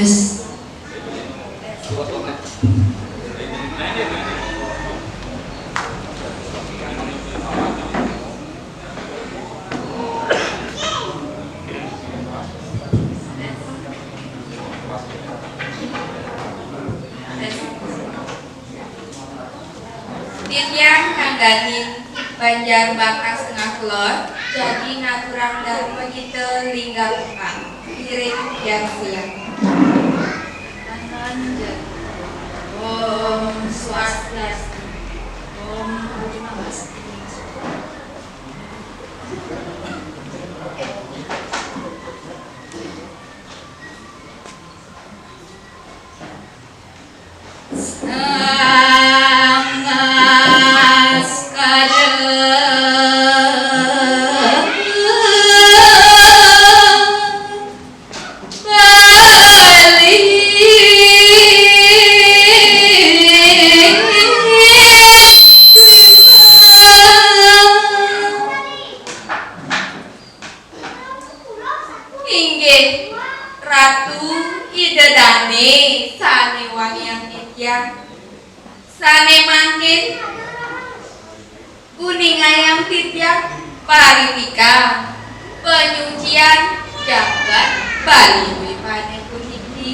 Wes. Titian kangganin Banjar Bakas Tengah Kelor jadi naturang dan begitu lingga pekang kirim yang siang. Om Swastiastu. Om Swastiastu. Inggih Ratu Idedane sane wangian titian sane mangkin kuning ayam titian paritika penyucian jagat Bali wipane kuniki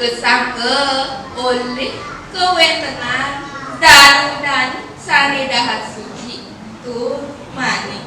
kesangke oleh kewentenan dan sane dahat suci tur maning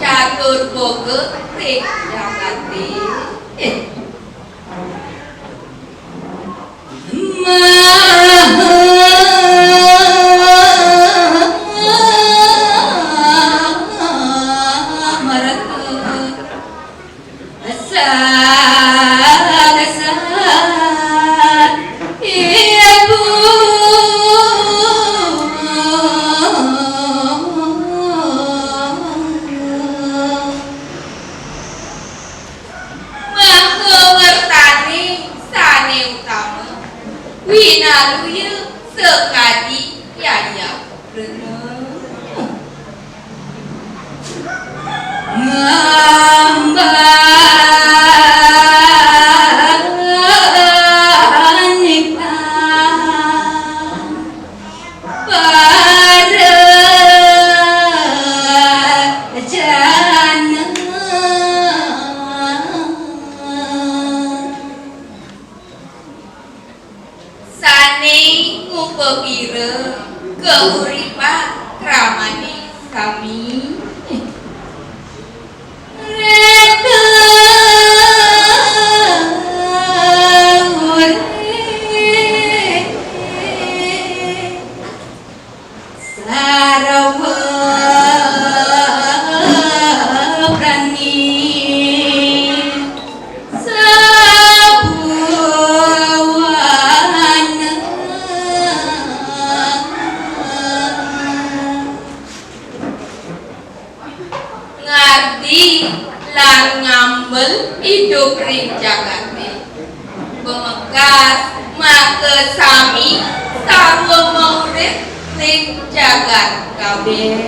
catur boge rek jagati winaluya sekadi yaya pepira keuripan kramani kami reka sarawa prani lan ngambel hidup ring jagate bemekas make sami sarwa maurip ring jagat kabeh